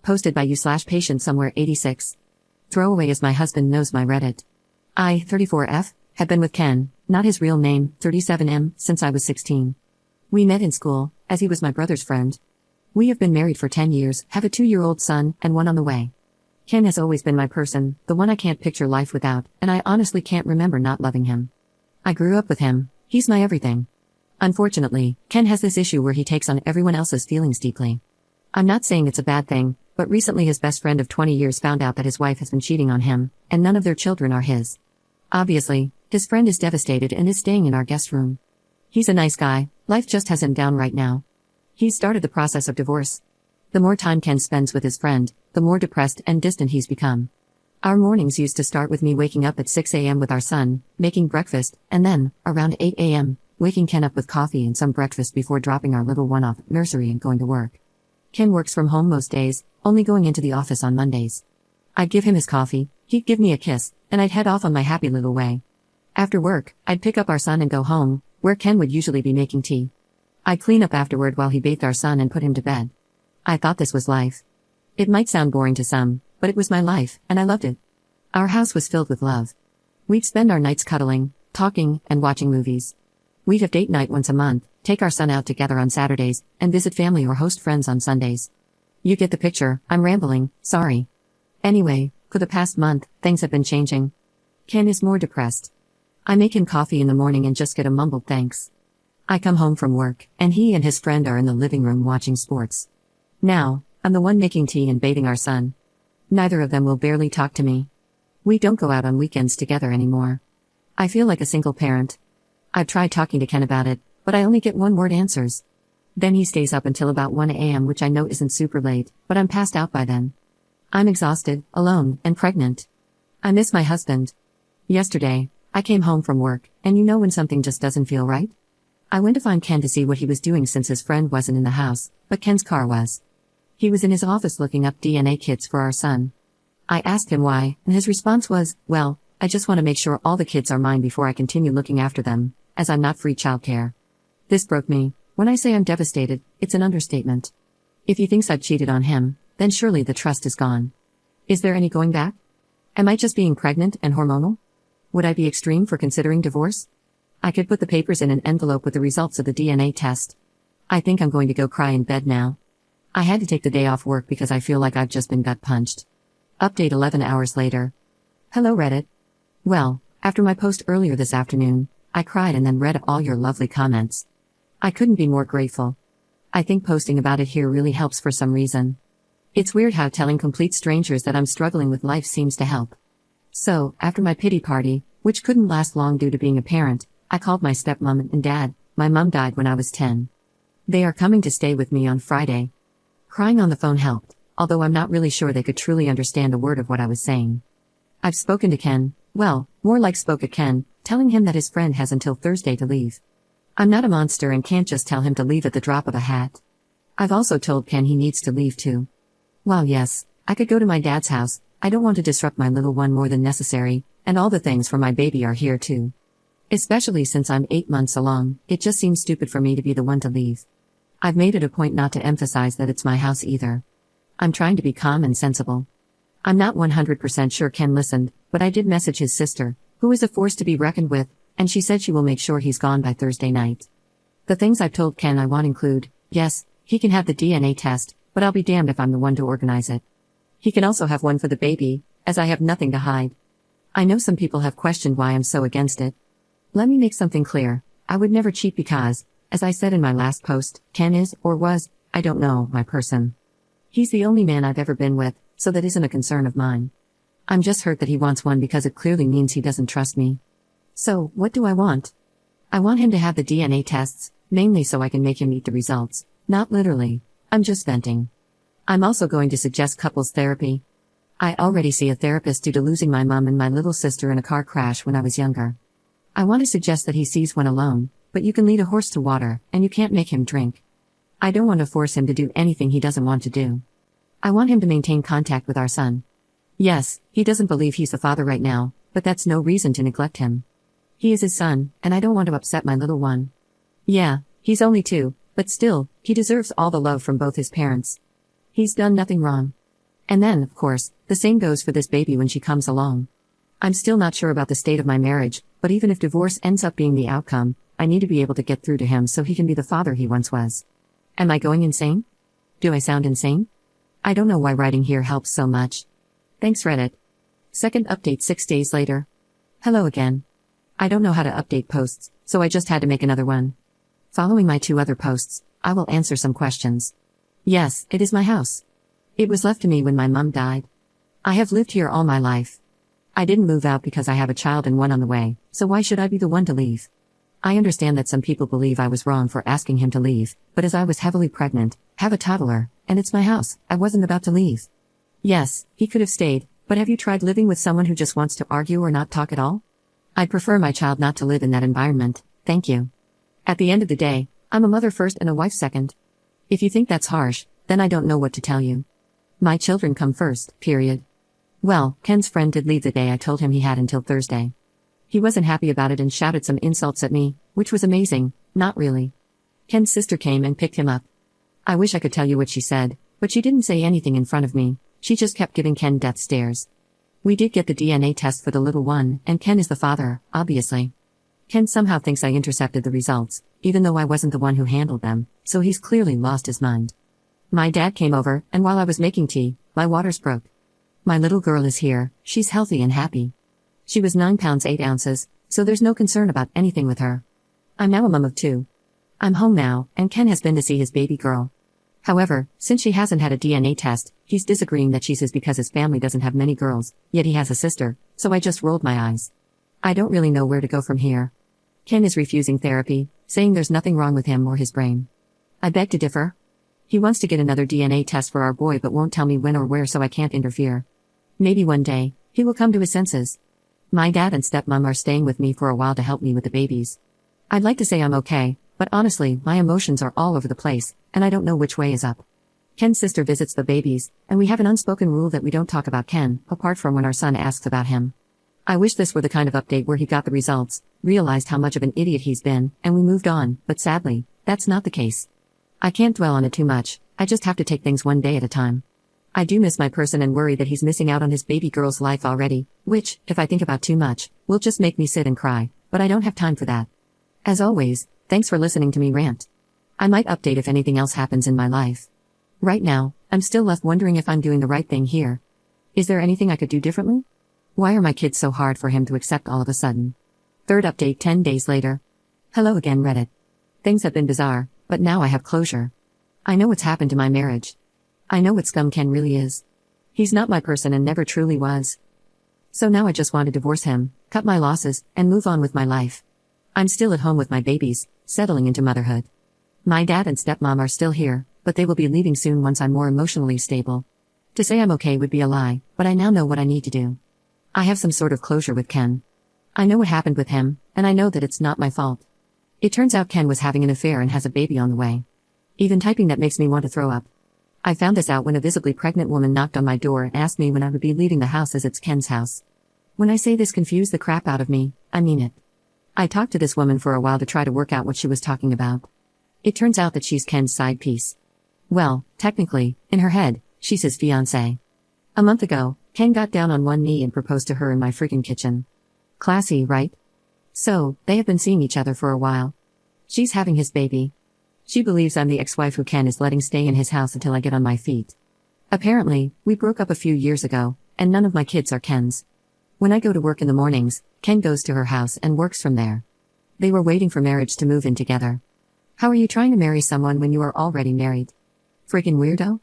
Posted by you/patient somewhere 86. Throwaway as my husband knows my Reddit. I, 34F, have been with Ken, not his real name, 37M, since I was 16. We met in school, as he was my brother's friend. We have been married for 10 years, have a 2-year-old son, and one on the way. Ken has always been my person, the one I can't picture life without, and I honestly can't remember not loving him. I grew up with him, he's my everything. Unfortunately, Ken has this issue where he takes on everyone else's feelings deeply. I'm not saying it's a bad thing, but recently his best friend of 20 years found out that his wife has been cheating on him, and none of their children are his. Obviously, his friend is devastated and is staying in our guest room. He's a nice guy, life just has him down right now. He's started the process of divorce. The more time Ken spends with his friend, the more depressed and distant he's become. Our mornings used to start with me waking up at 6 a.m. with our son, making breakfast, and then, around 8 a.m., waking Ken up with coffee and some breakfast before dropping our little one off at nursery and going to work. Ken works from home most days, only going into the office on Mondays. I'd give him his coffee, he'd give me a kiss, and I'd head off on my happy little way. After work, I'd pick up our son and go home, where Ken would usually be making tea. I'd clean up afterward while he bathed our son and put him to bed. I thought this was life. It might sound boring to some, but it was my life, and I loved it. Our house was filled with love. We'd spend our nights cuddling, talking, and watching movies. We'd have date night once a month, take our son out together on Saturdays, and visit family or host friends on Sundays. You get the picture, I'm rambling, sorry. Anyway, for the past month, things have been changing. Ken is more depressed. I make him coffee in the morning and just get a mumbled thanks. I come home from work, and he and his friend are in the living room watching sports. Now, I'm the one making tea and bathing our son. Neither of them will barely talk to me. We don't go out on weekends together anymore. I feel like a single parent. I've tried talking to Ken about it, but I only get one-word answers. Then he stays up until about 1 a.m., which I know isn't super late, but I'm passed out by then. I'm exhausted, alone, and pregnant. I miss my husband. Yesterday, I came home from work, and you know when something just doesn't feel right? I went to find Ken to see what he was doing since his friend wasn't in the house, but Ken's car was. He was in his office looking up DNA kits for our son. I asked him why, and his response was, well, I just want to make sure all the kids are mine before I continue looking after them, as I'm not free childcare. This broke me. When I say I'm devastated, it's an understatement. If he thinks I've cheated on him, then surely the trust is gone. Is there any going back? Am I just being pregnant and hormonal? Would I be extreme for considering divorce? I could put the papers in an envelope with the results of the DNA test. I think I'm going to go cry in bed now. I had to take the day off work because I feel like I've just been gut punched. Update 11 hours later. Hello Reddit. Well, after my post earlier this afternoon, I cried and then read all your lovely comments. I couldn't be more grateful. I think posting about it here really helps for some reason. It's weird how telling complete strangers that I'm struggling with life seems to help. So, after my pity party, which couldn't last long due to being a parent, I called my stepmom and dad. My mom died when I was 10. They are coming to stay with me on Friday. Crying on the phone helped, although I'm not really sure they could truly understand a word of what I was saying. I've spoken to Ken, well, more like spoke at Ken, telling him that his friend has until Thursday to leave. I'm not a monster and can't just tell him to leave at the drop of a hat. I've also told Ken he needs to leave too. While yes, I could go to my dad's house, I don't want to disrupt my little one more than necessary, and all the things for my baby are here too. Especially since I'm 8 months along, it just seems stupid for me to be the one to leave. I've made it a point not to emphasize that it's my house either. I'm trying to be calm and sensible. I'm not 100% sure Ken listened, but I did message his sister, who is a force to be reckoned with, and she said she will make sure he's gone by Thursday night. The things I've told Ken I want include, yes, he can have the DNA test, but I'll be damned if I'm the one to organize it. He can also have one for the baby, as I have nothing to hide. I know some people have questioned why I'm so against it. Let me make something clear, I would never cheat because, as I said in my last post, Ken is, or was, I don't know, my person. He's the only man I've ever been with, so that isn't a concern of mine. I'm just hurt that he wants one because it clearly means he doesn't trust me. So, what do I want? I want him to have the DNA tests, mainly so I can make him eat the results, not literally, I'm just venting. I'm also going to suggest couples therapy. I already see a therapist due to losing my mom and my little sister in a car crash when I was younger. I want to suggest that he sees one alone, but you can lead a horse to water, and you can't make him drink. I don't want to force him to do anything he doesn't want to do. I want him to maintain contact with our son. Yes, he doesn't believe he's the father right now, but that's no reason to neglect him. He is his son, and I don't want to upset my little one. Yeah, he's only 2, but still, he deserves all the love from both his parents. He's done nothing wrong. And then, of course, the same goes for this baby when she comes along. I'm still not sure about the state of my marriage, but even if divorce ends up being the outcome, I need to be able to get through to him so he can be the father he once was. Am I going insane? Do I sound insane? I don't know why writing here helps so much. Thanks, Reddit. Second update 6 days later. Hello again. I don't know how to update posts, so I just had to make another one. Following my 2 other posts, I will answer some questions. Yes, it is my house. It was left to me when my mum died. I have lived here all my life. I didn't move out because I have a child and one on the way, so why should I be the one to leave? I understand that some people believe I was wrong for asking him to leave, but as I was heavily pregnant, have a toddler, and it's my house, I wasn't about to leave. Yes, he could have stayed, but have you tried living with someone who just wants to argue or not talk at all? I'd prefer my child not to live in that environment, thank you. At the end of the day, I'm a mother first and a wife second. If you think that's harsh, then I don't know what to tell you. My children come first, period. Well, Ken's friend did leave the day I told him he had until Thursday. He wasn't happy about it and shouted some insults at me, which was amazing, not really. Ken's sister came and picked him up. I wish I could tell you what she said, but she didn't say anything in front of me, she just kept giving Ken death stares. We did get the DNA test for the little one, and Ken is the father, obviously. Ken somehow thinks I intercepted the results, even though I wasn't the one who handled them, so he's clearly lost his mind. My dad came over, and while I was making tea, my waters broke. My little girl is here, she's healthy and happy. She was 9 pounds 8 ounces, so there's no concern about anything with her. I'm now a mum of 2. I'm home now, and Ken has been to see his baby girl. However, since she hasn't had a DNA test, he's disagreeing that she's his because his family doesn't have many girls, yet he has a sister, so I just rolled my eyes. I don't really know where to go from here. Ken is refusing therapy, saying there's nothing wrong with him or his brain. I beg to differ. He wants to get another DNA test for our boy but won't tell me when or where, so I can't interfere. Maybe one day, he will come to his senses. My dad and stepmom are staying with me for a while to help me with the babies. I'd like to say I'm okay, but honestly, my emotions are all over the place, and I don't know which way is up. Ken's sister visits the babies, and we have an unspoken rule that we don't talk about Ken, apart from when our son asks about him. I wish this were the kind of update where he got the results, realized how much of an idiot he's been, and we moved on, but sadly, that's not the case. I can't dwell on it too much, I just have to take things one day at a time. I do miss my person and worry that he's missing out on his baby girl's life already, which, if I think about too much, will just make me sit and cry, but I don't have time for that. As always, thanks for listening to me rant. I might update if anything else happens in my life. Right now, I'm still left wondering if I'm doing the right thing here. Is there anything I could do differently? Why are my kids so hard for him to accept all of a sudden? Third update 10 days later. Hello again, Reddit. Things have been bizarre, but now I have closure. I know what's happened to my marriage. I know what scum Ken really is. He's not my person and never truly was. So now I just want to divorce him, cut my losses, and move on with my life. I'm still at home with my babies, settling into motherhood. My dad and stepmom are still here, but they will be leaving soon once I'm more emotionally stable. To say I'm okay would be a lie, but I now know what I need to do. I have some sort of closure with Ken. I know what happened with him, and I know that it's not my fault. It turns out Ken was having an affair and has a baby on the way. Even typing that makes me want to throw up. I found this out when a visibly pregnant woman knocked on my door and asked me when I would be leaving the house, as it's Ken's house. When I say this confused the crap out of me, I mean it. I talked to this woman for a while to try to work out what she was talking about. It turns out that she's Ken's side piece. Well, technically, in her head, she's his fiancée. A month ago, Ken got down on one knee and proposed to her in my freaking kitchen. Classy, right? So, they have been seeing each other for a while. She's having his baby. She believes I'm the ex-wife who Ken is letting stay in his house until I get on my feet. Apparently, we broke up a few years ago, and none of my kids are Ken's. When I go to work in the mornings, Ken goes to her house and works from there. They were waiting for marriage to move in together. How are you trying to marry someone when you are already married? Freaking weirdo?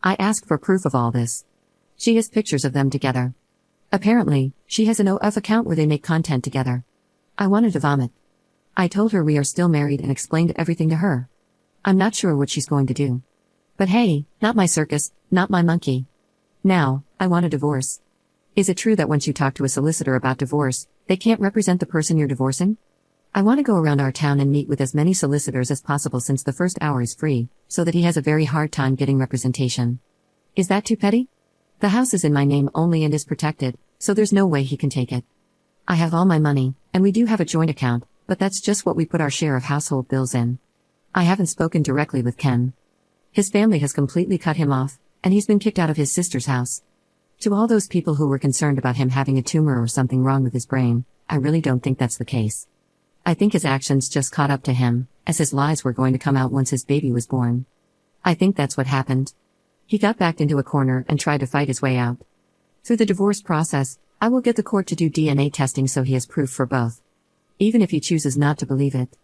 I asked for proof of all this. She has pictures of them together. Apparently, she has an OF account where they make content together. I wanted to vomit. I told her we are still married and explained everything to her. I'm not sure what she's going to do. But hey, not my circus, not my monkey. Now, I want a divorce. Is it true that once you talk to a solicitor about divorce, they can't represent the person you're divorcing? I want to go around our town and meet with as many solicitors as possible since the first hour is free, so that he has a very hard time getting representation. Is that too petty? The house is in my name only and is protected, so there's no way he can take it. I have all my money, and we do have a joint account, but that's just what we put our share of household bills in. I haven't spoken directly with Ken. His family has completely cut him off, and he's been kicked out of his sister's house. To all those people who were concerned about him having a tumor or something wrong with his brain, I really don't think that's the case. I think his actions just caught up to him, as his lies were going to come out once his baby was born. I think that's what happened. He got backed into a corner and tried to fight his way out. Through the divorce process, I will get the court to do DNA testing so he has proof for both. Even if he chooses not to believe it.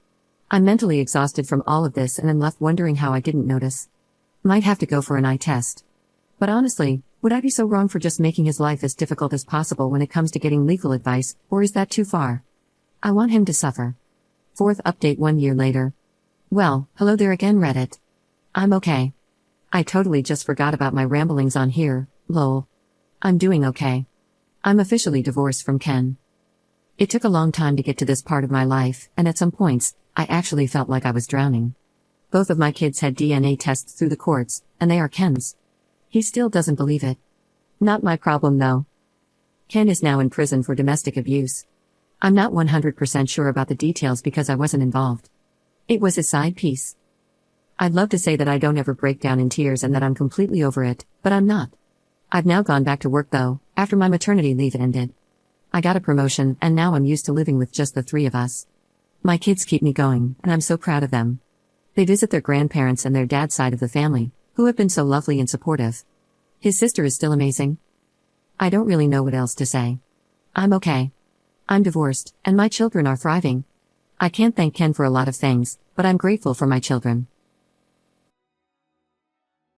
I'm mentally exhausted from all of this and am left wondering how I didn't notice. Might have to go for an eye test. But honestly, would I be so wrong for just making his life as difficult as possible when it comes to getting legal advice, or is that too far? I want him to suffer. Fourth update 1 year later. Well, hello there again, Reddit. I'm okay. I totally just forgot about my ramblings on here, lol. I'm doing okay. I'm officially divorced from Ken. It took a long time to get to this part of my life, and at some points, I actually felt like I was drowning. Both of my kids had DNA tests through the courts, and they are Ken's. He still doesn't believe it. Not my problem though. Ken is now in prison for domestic abuse. I'm not 100% sure about the details because I wasn't involved. It was his side piece. I'd love to say that I don't ever break down in tears and that I'm completely over it, but I'm not. I've now gone back to work though, after my maternity leave ended. I got a promotion and now I'm used to living with just the three of us. My kids keep me going, and I'm so proud of them. They visit their grandparents and their dad's side of the family, who have been so lovely and supportive. His sister is still amazing. I don't really know what else to say. I'm okay. I'm divorced, and my children are thriving. I can't thank Ken for a lot of things, but I'm grateful for my children.